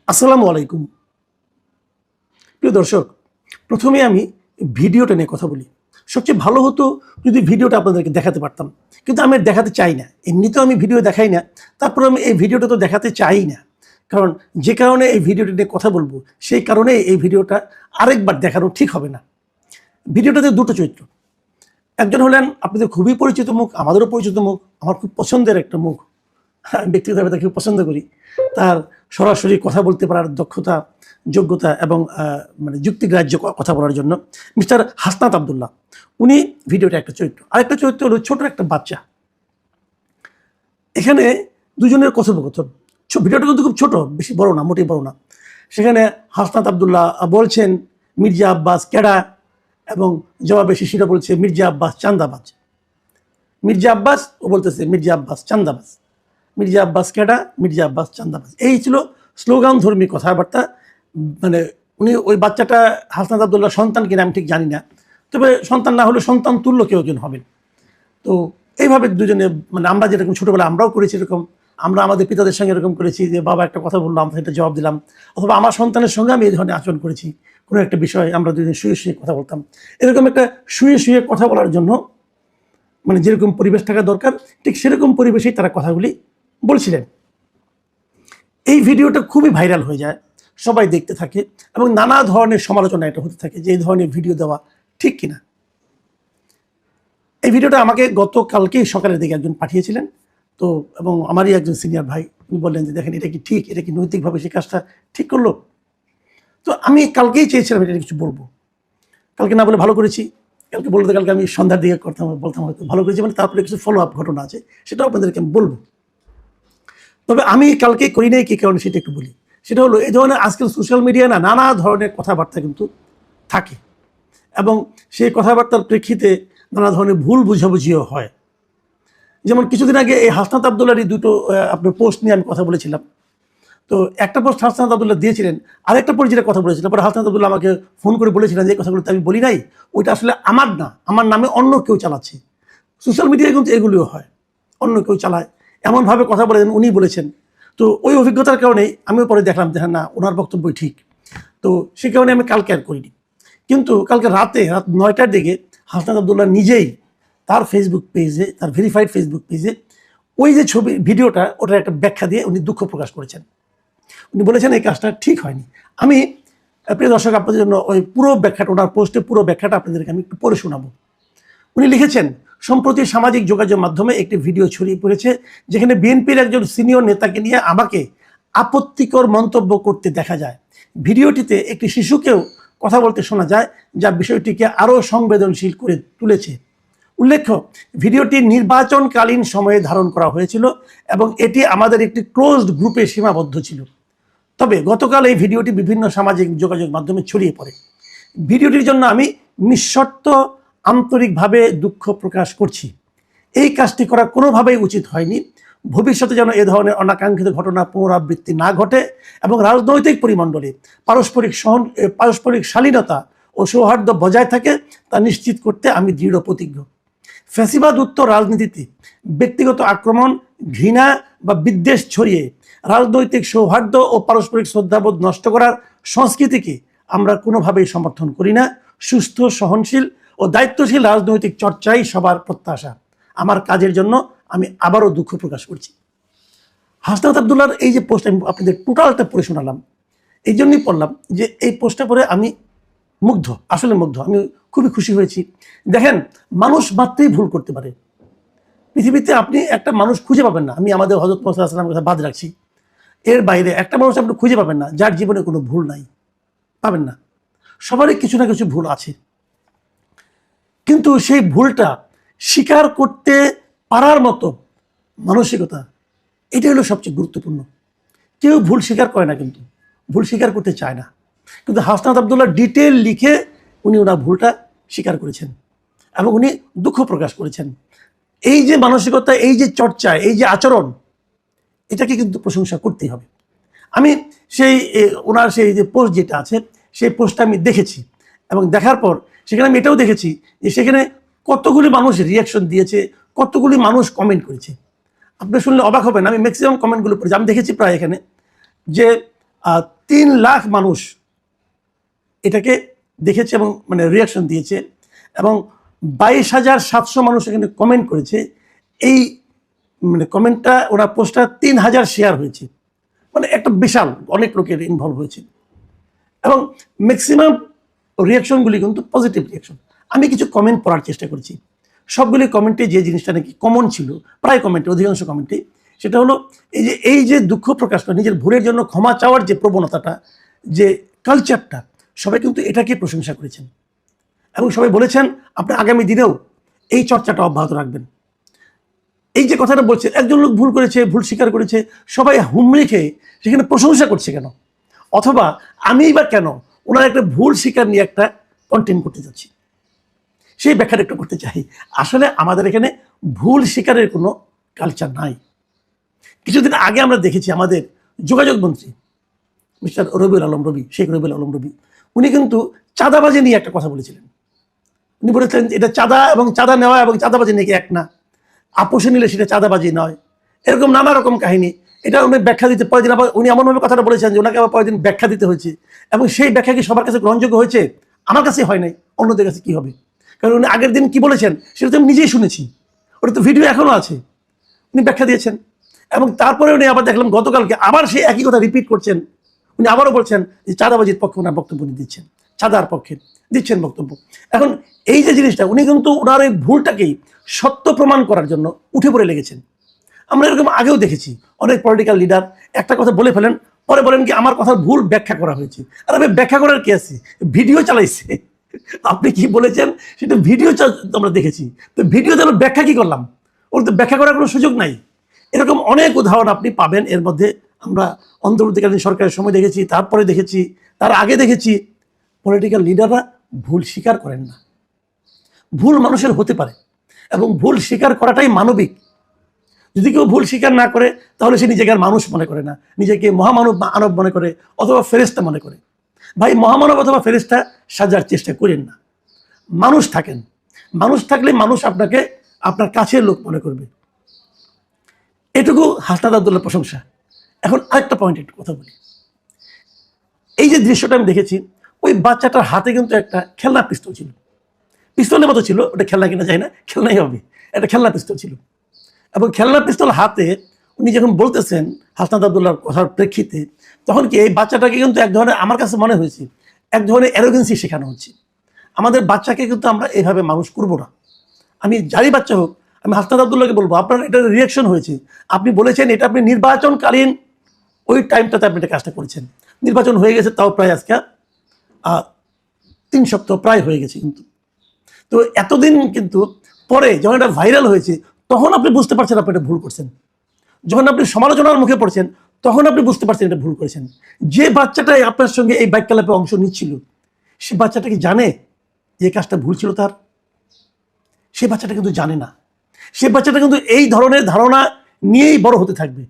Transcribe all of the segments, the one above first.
আসসালামু আলাইকুম। প্রিয় দর্শক, প্রথমে আমি ভিডিওটা নিয়ে কথা বলি। সবচেয়ে ভালো হতো যদি ভিডিওটা আপনাদেরকে দেখাতে পারতাম, কিন্তু আমি দেখাতে চাই না। এমনিতেও আমি ভিডিও দেখাই না, তারপরে আমি এই ভিডিওটা তো দেখাতে চাই না। কারণ যে কারণে এই ভিডিওটা নিয়ে কথা বলবো, সেই কারণে এই ভিডিওটা আরেকবার দেখানো ঠিক হবে না। ভিডিওটাতে দুটো চরিত্র। একজন হলেন আপনাদের খুবই পরিচিত মুখ, আমাদেরও পরিচিত মুখ, আমার খুব পছন্দের একটা মুখ। আমি ব্যক্তিগতভাবে তাকে খুব পছন্দ করি। তার সরাসরি কথা বলতে পারার দক্ষতা, যোগ্যতা এবং মানে যুক্তিগ্রাহ্য কথা বলার জন্য মিস্টার হাসনাত আবদুল্লাহ। উনি ভিডিওটা একটা চরিত্র। আরেকটা চরিত্র হলো ছোট একটা বাচ্চা। এখানে দুজনের কথোপকথন। ভিডিওটা কিন্তু খুব ছোট, বেশি বড় না, মোটেই বড় না। সেখানে হাসনাত আবদুল্লাহ বলছেন মির্জা আব্বাস কেডা, এবং জবাবে শিশিরা বলছে মির্জা আব্বাস চান্দাবাজ। মির্জা আব্বাস ও বলতেছে মির্জা আব্বাস চান্দাবাজ। মির্জা আব্বাস কেডা, মির্জা আব্বাস চান্দাবাজ। এই ছিল স্লোগান ধর্মী কথাবার্তা। মানে উনি ওই বাচ্চাটা হাসনাত আবদুল্লাহ সন্তান কিনা আমি ঠিক জানি না, তবে সন্তান না হলে সন্তান তুল্য কেউ একজন হবেন। তো এইভাবে দুজনে, মানে আমরা যেরকম ছোটোবেলা আমরাও করেছি, এরকম আমরা আমাদের পিতাদের সঙ্গে এরকম করেছি যে বাবা একটা কথা বললো, আমরা সেটা জবাব দিলাম, অথবা আমার সন্তানের সঙ্গে আমি এই ধরনের আচরণ করেছি। কোনো একটা বিষয় আমরা দুজন শুয়ে শুয়ে কথা বলতাম। এরকম একটা শুয়ে শুয়ে কথা বলার জন্য মানে যেরকম পরিবেশ থাকা দরকার, ঠিক সেরকম পরিবেশেই তারা কথাগুলি বলছিলেন। এই ভিডিওটা খুবই ভাইরাল হয়ে যায়, সবাই দেখতে থাকে এবং নানা ধরনের সমালোচনা এটা হতে থাকে যে এই ধরনের ভিডিও দেওয়া ঠিক কিনা। এই ভিডিওটা আমাকে গতকালকেই সকালের দিকে একজন পাঠিয়েছিলেন। তো এবং আমারই একজন সিনিয়র ভাই, উনি বললেন যে দেখেন এটা কি ঠিক, এটা কি নৈতিকভাবে সে কাজটা ঠিক করলো। তো আমি কালকেই চেয়েছিলাম এটা কিছু বলবো, কালকে না বলে ভালো করেছি। কালকে বলতে কালকে আমি সন্ধ্যার দিকে বলতাম হয়তো ভালো করেছি, মানে তারপরে কিছু ফলো আপ ঘটনা আছে, সেটাও আপনাদেরকে আমি বলবো। তবে আমি কালকে করি নাই কি কারণে সেটা একটু বলি। সেটা হলো এই ধরনের আজকাল সোশ্যাল মিডিয়া না নানা ধরনের কথাবার্তা কিন্তু থাকে, এবং সেই কথাবার্তার প্রেক্ষিতে নানা ধরনের ভুল বুঝাবুঝিও হয়। যেমন কিছুদিন আগে এই হাসনাত আবদুল্লাহর দুটো আপনার পোস্ট নিয়ে আমি কথা বলেছিলাম। তো একটা পোস্ট হাসনাত আবদুল্লাহ দিয়েছিলেন, আরেকটা পরে যেটা কথা বলেছিলাম, পরে হাসনাত আবদুল্লাহ আমাকে ফোন করে বলেছিলেন যে এই কথাগুলো তো আমি বলি নাই, ওইটা আসলে আমার না, আমার নামে অন্য কেউ চালাচ্ছে। সোশ্যাল মিডিয়ায় কিন্তু এগুলিও হয়, অন্য কেউ চালায়, এমনভাবে কথা বলেছেন উনি বলেছেন। তো ওই অভিজ্ঞতার কারণেই আমিও পরে দেখলাম যে হ্যাঁ না, ওনার বক্তব্যই ঠিক। তো সে কারণে আমি কালকে আর করিনি। কিন্তু কালকে রাত 9টার দিকে হাসনাত আবদুল্লাহ নিজেই তার ফেসবুক পেজে, তার ভেরিফাইড ফেসবুক পেজে ওই যে ছবি ভিডিওটা, ওটার একটা ব্যাখ্যা দিয়ে উনি দুঃখ প্রকাশ করেছেন। উনি বলেছেন এই কাজটা ঠিক হয়নি। আমি প্রিয় দর্শক আপনাদের জন্য ওই পুরো ব্যাখ্যাটা, ওনার পোস্টে পুরো ব্যাখ্যাটা আপনাদেরকে আমি একটু পড়ে শোনাবো। উনি লিখেছেন, সম্প্রতি সামাজিক যোগাযোগ মাধ্যমে একটি ভিডিও ছড়িয়ে পড়েছে যেখানে বিএনপির একজন সিনিয়র নেতাকে নিয়ে আমাকে আপত্তিকর মন্তব্য করতে দেখা যায়। ভিডিওটিতে একটি শিশুকেও কথা বলতে শোনা যায়, যা বিষয়টিকে আরও সংবেদনশীল করে তুলেছে। উল্লেখ্য, ভিডিওটি নির্বাচনকালীন সময়ে ধারণ করা হয়েছিল এবং এটি আমাদের একটি ক্লোজড গ্রুপে সীমাবদ্ধ ছিল। তবে গতকাল এই ভিডিওটি বিভিন্ন সামাজিক যোগাযোগ মাধ্যমে ছড়িয়ে পড়ে। ভিডিওটির জন্য আমি নিঃশর্ত আন্তরিকভাবে দুঃখ প্রকাশ করছি। এই কাজটি করা কোনোভাবেই উচিত হয়নি। ভবিষ্যতে যেন এ ধরনের অনাকাঙ্ক্ষিত ঘটনা পুনরাবৃত্তি না ঘটে এবং রাজনৈতিক পরিমণ্ডলে পারস্পরিক শালীনতা ও সৌহার্দ্য বজায় থাকে তা নিশ্চিত করতে আমি দৃঢ় প্রতিজ্ঞ। ফ্যাসিবাদ উত্তর রাজনীতিতে ব্যক্তিগত আক্রমণ, ঘৃণা বা বিদ্বেষ ছড়িয়ে রাজনৈতিক সৌহার্দ্য ও পারস্পরিক শ্রদ্ধাবোধ নষ্ট করার সংস্কৃতিকে আমরা কোনোভাবেই সমর্থন করি না। সুস্থ, সহনশীল ও দায়িত্বশীল রাজনৈতিক চর্চাই সবার প্রত্যাশা। আমার কাজের জন্য আমি আবারও দুঃখ প্রকাশ করছি। হাসনাত আবদুল্লাহর এই যে পোস্ট আমি আপনাদের টোটালটা পড়ে শোনালাম, এই জন্যই পড়লাম যে এই পোস্টটা পড়ে আমি মুগ্ধ, আসলে মুগ্ধ। আমি খুবই খুশি হয়েছি। দেখেন, মানুষ মাত্রই ভুল করতে পারে। পৃথিবীতে আপনি একটা মানুষ খুঁজে পাবেন না, আমি আমাদের হযরত মুহাম্মদ সাল্লাল্লাহু আলাইহি ওয়াসাল্লামের কথা বাদ রাখছি, এর বাইরে একটা মানুষ আপনি খুঁজে পাবেন না যার জীবনে কোনো ভুল নাই, পাবেন না। সবারই কিছু না কিছু ভুল আছে, কিন্তু সেই ভুলটা স্বীকার করতে পারার মতো মানসিকতা, এটাই হলো সবচেয়ে গুরুত্বপূর্ণ। কেউ ভুল স্বীকার করে না, কিন্তু ভুল স্বীকার করতে চায় না। কিন্তু হাসনাত আবদুল্লাহ ডিটেল লিখে উনি ওনার ভুলটা স্বীকার করেছেন এবং উনি দুঃখ প্রকাশ করেছেন। এই যে মানসিকতা, এই যে চর্চা, এই যে আচরণ, এটাকে কিন্তু প্রশংসা করতেই হবে। আমি সেই ওনার সেই যে পোস্ট যেটা আছে, সেই পোস্টটা আমি দেখেছি এবং দেখার পর সেখানে আমি এটাও দেখেছি যে সেখানে কতগুলি মানুষ রিয়াকশন দিয়েছে, কতগুলি মানুষ কমেন্ট করেছে। আপনি শুনলে অবাক হবেন, আমি ম্যাক্সিমাম কমেন্টগুলো পড়েছি। আমি দেখেছি প্রায় এখানে যে 3 লাখ মানুষ এটাকে দেখেছে এবং মানে রিয়াকশন দিয়েছে, এবং 22,700 মানুষ এখানে কমেন্ট করেছে। এই মানে কমেন্টটা ওরা পোস্টটা 3,000 শেয়ার হয়েছে, মানে একটা বিশাল অনেক লোকের ইনভলভ হয়েছে, এবং ম্যাক্সিমাম রিয়াকশনগুলি কিন্তু পজিটিভ রিয়াকশন। আমি কিছু কমেন্ট পড়ার চেষ্টা করেছি, সবগুলি কমেন্টে যে জিনিসটা নাকি কমন ছিল, প্রায় কমেন্টে, অধিকাংশ কমেন্টে, সেটা হলো এই যে দুঃখ প্রকাশটা, নিজের ভুলের জন্য ক্ষমা চাওয়ার যে প্রবণতাটা, যে কালচারটা, সবাই কিন্তু এটাকে প্রশংসা করেছেন, এবং সবাই বলেছেন আপনি আগামী দিনেও এই চর্চাটা অব্যাহত রাখবেন। এই যে কথাটা বলছে, একজন লোক ভুল করেছে, ভুল স্বীকার করেছে, সবাই হুমড়ি খেয়ে সেখানে প্রশংসা করছে কেন? অথবা আমি বা কেন ওনার একটা ভুল স্বীকার নিয়ে একটা কন্টেন্ট করতে যাচ্ছি, সেই ব্যাখ্যাটা একটু করতে চাই। আসলে আমাদের এখানে ভুল স্বীকারের কোনো কালচার নাই। কিছুদিন আগে আমরা দেখেছি আমাদের যোগাযোগ মন্ত্রী মিস্টার রবিউল আলম রবি, শেখ রবিউল আলম রবি, উনি কিন্তু চাঁদাবাজি নিয়ে একটা কথা বলেছিলেন। উনি বলেছিলেন এটা চাঁদা এবং চাঁদা নেওয়া এবং চাঁদাবাজি নাকি এক না, আপোষে নিলে সেটা চাঁদাবাজি নয়, এরকম নানা রকম কাহিনী। এটা উনি ব্যাখ্যা দিতে, পরের দিন আবার উনি এমনভাবে কথাটা বলেছেন যে ওনাকে আবার পরের দিন ব্যাখ্যা দিতে হয়েছে, এবং সেই ব্যাখ্যা কি সবার কাছে গ্রহণযোগ্য হয়েছে? আমার কাছে হয় নাই, অন্যদের কাছে কি হবে? কারণ উনি আগের দিন কি বলেছেন সেটা তো আমি নিজেই শুনেছি, ওটা তো ভিডিও এখনো আছে, উনি ব্যাখ্যা দিয়েছেন। এবং তারপরে উনি আবার দেখলাম গতকালকে আবার সেই একই কথা রিপিট করছেন। উনি আবারও বলছেন যে চাঁদাবাজির পক্ষে ওনার বক্তব্য উনি দিচ্ছেন, চাঁদার পক্ষে দিচ্ছেন বক্তব্য। এখন এই যে জিনিসটা, উনি কিন্তু ওনার এই ভুলটাকেই সত্য প্রমাণ করার জন্য উঠে পড়ে লেগেছেন। আমরা এরকম আগেও দেখেছি, অনেক পলিটিক্যাল লিডার একটা কথা বলে ফেলেন, পরে বলেন কি আমার কথার ভুল ব্যাখ্যা করা হয়েছে। আর আমি ব্যাখ্যা করার কি আছে, ভিডিও চালাইছে, আপনি কি বলেছেন সেটা ভিডিও আমরা দেখেছি, তো ভিডিওতে আমরা ব্যাখ্যা কি করলাম? ওর তো ব্যাখ্যা করার কোনো সুযোগ নাই। এরকম অনেক উদাহরণ আপনি পাবেন। এর মধ্যে আমরা অন্তর্বর্তীকালীন সরকারের সময় দেখেছি, তারপরে দেখেছি, তার আগে দেখেছি, পলিটিক্যাল লিডাররা ভুল স্বীকার করেন না। ভুল মানুষের হতে পারে, এবং ভুল স্বীকার করাটাই মানবিক। যদি কেউ ভুল স্বীকার না করে তাহলে সে নিজেকে আর মানুষ মনে করে না, নিজেকে মহামানব মানব মনে করে, অথবা ফেরেশতা মনে করে। ভাই, মহামানব অথবা ফেরেশতা সাজার চেষ্টা করেন না, মানুষ থাকেন। মানুষ থাকলে মানুষ আপনাকে আপনার কাছের লোক মনে করবে, এটুকু হাসনাত আব্দুল্লাহর প্রশংসা। এখন আরেকটা পয়েন্ট একটু কথা বলি। এই যে দৃশ্যটা আমি দেখেছি, ওই বাচ্চাটার হাতে কিন্তু একটা খেলনা পিস্তল ছিল, পিস্তলের মতো ছিল, ওটা খেলনা কিনা যায় না, খেলনাই হবে, একটা খেলনা পিস্তল ছিল। এবং খেলনা পিস্তল হাতে উনি যখন বলতেছেন হাসনাত আব্দুল্লাহর কথার প্রেক্ষিতে, তখন কি এই বাচ্চাটাকে কিন্তু এক ধরনের, আমার কাছে মনে হয়েছে, এক ধরনের অ্যারোগেন্সি শেখানো হচ্ছে। আমাদের বাচ্চাকে কিন্তু আমরা এভাবে মানুষ করবো না। আমি যারই বাচ্চা হোক, আমি হাসনাত আব্দুল্লাহকে বলবো আপনার এটা রিয়াকশন হয়েছে, আপনি বলেছেন এটা আপনি নির্বাচনকালীন ওই টাইমটাতে আপনি এটা কাজটা করেছেন। নির্বাচন হয়ে গেছে, তাও প্রায় আজকে 3 সপ্তাহ প্রায় হয়ে গেছে। কিন্তু তো এতদিন কিন্তু পরে যখন এটা ভাইরাল হয়েছে, তখন আপনি বুঝতে পারছেন আপনি এটা ভুল করছেন। যখন আপনি সমালোচনার মুখে পড়ছেন, তখন আপনি বুঝতে পারছেন এটা ভুল করেছেন। যে বাচ্চাটাই আপনার সঙ্গে এই বাক্যালাপে অংশ নিচ্ছিল, সে বাচ্চাটা কি জানে যে কাজটা ভুল ছিল তার? সে বাচ্চাটা কিন্তু জানে না। সে বাচ্চাটা কিন্তু এই ধরনের ধারণা নিয়েই বড় হতে থাকবে।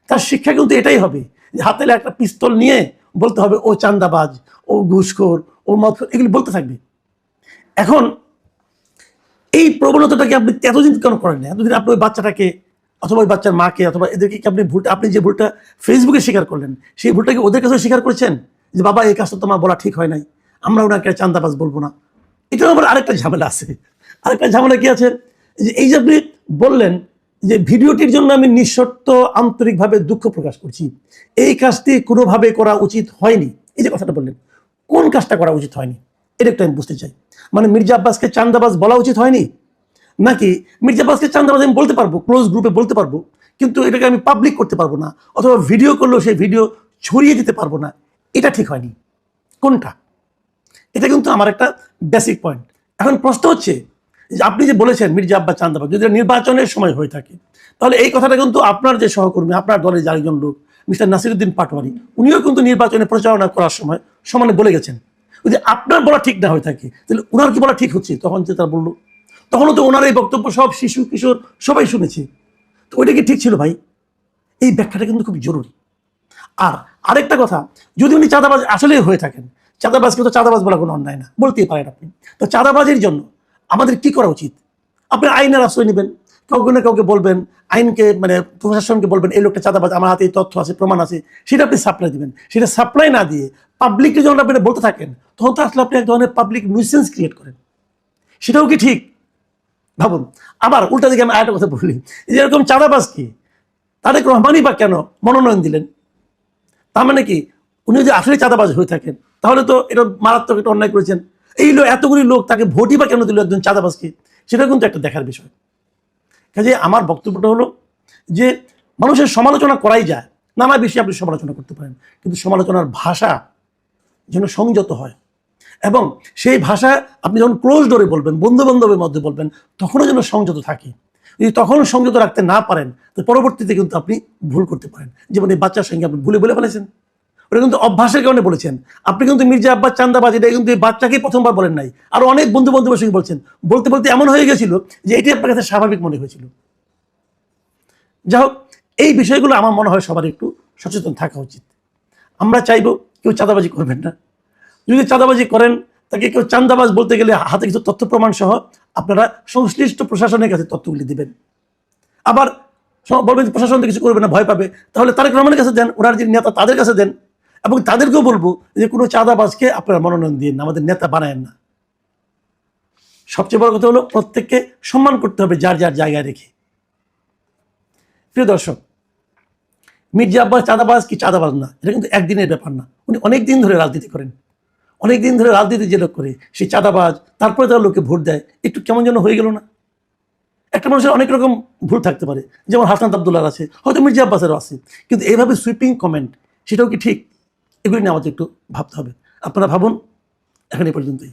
তার শিক্ষা কিন্তু এটাই হবে যে হাতে একটা পিস্তল নিয়ে বলতে হবে ও চাঁদাবাজ, ও ঘুষখোর, ও মদখোর, এগুলি বলতে থাকবে। এখন এই প্রবণতাটাকে আপনি এতদিন কেন করেন না? এতদিন আপনি ওই বাচ্চাটাকে অথবা ওই বাচ্চার মাকে অথবা এদেরকে আপনি ভুলটা, আপনি যে ভুলটা ফেসবুকে স্বীকার করলেন, সেই ভুলটাকে ওদের কাছে স্বীকার করেছেন যে বাবা এই কাজটা তোমার বলা ঠিক হয় নাই, আমরা ওনাকে চাঁদাবাজ বলবো না। এটার আবার আরেকটা ঝামেলা আছে। আরেকটা ঝামেলা কি আছে, যে এই যে আপনি বললেন যে ভিডিওটির জন্য আমি নিঃশর্ত আন্তরিকভাবে দুঃখ প্রকাশ করছি, এই কাজটি কোনোভাবে করা উচিত হয়নি। এই যে কথাটা বললেন, কোন কাজটা করা উচিত হয়নি এটা একটু আমি বুঝতে চাই। মানে মির্জা আব্বাসকে চাঁদাবাজ বলা উচিত হয়নি, নাকি মির্জা আব্বাসকে চাঁদাবাজ আমি বলতে পারবো, ক্লোজ গ্রুপে বলতে পারবো, কিন্তু এটাকে আমি পাবলিক করতে পারবো না, অথবা ভিডিও করলেও সেই ভিডিও ছড়িয়ে দিতে পারবো না, এটা ঠিক হয়নি? কোনটা? এটা কিন্তু আমার একটা বেসিক পয়েন্ট। এখন প্রশ্ন হচ্ছে যে আপনি যে বলেছেন মির্জা আব্বাস চাঁদাবাজ, যদি নির্বাচনের সময় হয়ে থাকে, তাহলে এই কথাটা কিন্তু আপনার যে সহকর্মী, আপনার দলের যে আরেকজন লোক মিস্টার নাসিরুদ্দিন পাটোয়ারি, উনিও কিন্তু নির্বাচনে প্রচারণা করার সময় সমানে বলে গেছেন। যদি আপনার বলা ঠিক না হয়ে থাকে, তাহলে ওনার কি বলা ঠিক হচ্ছে? তখন যে তারা বললো, তখনও তো ওনার এই বক্তব্য সব শিশু কিশোর সবাই শুনেছে। তো ওইটা কি ঠিক ছিল ভাই? এই ব্যাখ্যাটা কিন্তু খুব জরুরি। আর আরেকটা কথা, যদি উনি চাঁদাবাজ আসলেই হয়ে থাকেন, চাঁদাবাজকে তো চাঁদাবাজ বলা কোনো অন্যায় না, বলতেই পারেন আপনি। তো চাঁদাবাজির জন্য আমাদের কি করা উচিত? আপনি আইনের আশ্রয় নেবেন, কাউকে না কাউকে বলবেন, আইনকে মানে প্রশাসনকে বলবেন এই লোকটা চাঁদাবাজ, আমার হাতে এই তথ্য আছে, প্রমাণ আছে, সেটা আপনি সাপ্লাই দিবেন। সেটা সাপ্লাই না দিয়ে পাবলিককে যখন আপনি বলতে থাকেন, তখন তো আসলে আপনি এক ধরনের পাবলিক নিউসেন্স ক্রিয়েট করেন। সেটাও কি ঠিক? ভাবুন। আবার উল্টা দিকে আমি আরেকটা কথা বলি, যে এরকম চাঁদাবাজ কি তারেক রহমানই বা কেন মনোনয়ন দিলেন? তার মানে কি উনি যদি আসলে চাঁদাবাজ হয়ে থাকেন, তাহলে তো এটা মারাত্মক একটা অন্যায় করেছেন। এই এতগুলি লোক তাকে ভোটই বা কেন দিল একজন চাঁদাবাজকে? সেটা কিন্তু একটা দেখার বিষয়। কাজে আমার বক্তব্যটা হলো যে মানুষের সমালোচনা করাই যায়, নানা বিষয়ে আপনি সমালোচনা করতে পারেন, কিন্তু সমালোচনার ভাষা যেন সংযত হয়, এবং সেই ভাষা আপনি যখন ক্লোজ ডোরে বলবেন, বন্ধু বান্ধবের মধ্যে বলবেন, তখনও যেন সংযত থাকে। যদি তখন সংযত রাখতে না পারেন, তো পরবর্তীতে কিন্তু আপনি ভুল করতে পারেন। যেমন এই বাচ্চার সঙ্গে আপনি ভুলে বলে ফেলেছেন, ওটা কিন্তু অভ্যাসের কারণে বলেছেন। আপনি কিন্তু মির্জা আব্বাস চান্দাবাজ এটা কিন্তু এই বাচ্চাকেই প্রথমবার বলেন নাই, আর অনেক বন্ধু বান্ধবের সঙ্গে বলছেন। বলতে বলতে এমন হয়ে গেছিল যে এটি আপনার কাছে স্বাভাবিক মনে হয়েছিল। যাই হোক, এই বিষয়গুলো আমার মনে হয় সবার একটু সচেতন থাকা উচিত। আমরা চাইবো কেউ চাঁদাবাজি করবেন না। যদি চাঁদাবাজি করেন, তাকে কেউ চাঁদাবাজ বলতে গেলে হাতে কিছু তথ্য প্রমাণ সহ আপনারা সংশ্লিষ্ট প্রশাসনের কাছে তথ্যগুলি দিবেন। আবার বলবেন প্রশাসন তো কিছু করবে না, ভয় পাবে, তাহলে তারেক রহমানের কাছে দেন, ওনার যে নেতা তাদের কাছে দেন, এবং তাদেরকেও বলবো যে কোনো চাঁদাবাজকে আপনারা মনোনয়ন দিন না, আমাদের নেতা বানায়েন না। সবচেয়ে বড় কথা হলো প্রত্যেককে সম্মান করতে হবে যার যার জায়গায় রেখে। প্রিয় দর্শক, মির্জা আব্বাস চাঁদাবাজ কি চাঁদাবাজ না, এটা কিন্তু একদিনের ব্যাপার না। উনি অনেক দিন ধরে রাজনীতি করেন, অনেক দিন ধরে রাজনীতি যে লোক করে সেই চাঁদাবাজ, তারপরে তারা লোকে ভোট দেয়, একটু কেমন যেন হয়ে গেল না? একটা মানুষের অনেক রকম ভুল থাকতে পারে, যেমন হাসনাত আব্দুল্লাহ আছে, হয়তো মির্জা আব্বাসেরও আছে, কিন্তু এইভাবে সুইপিং কমেন্ট, সেটাও কি ঠিক? এগুলি নিয়ে আমাদের একটু ভাবতে হবে। আপনারা ভাবুন। এখন এই পর্যন্তই।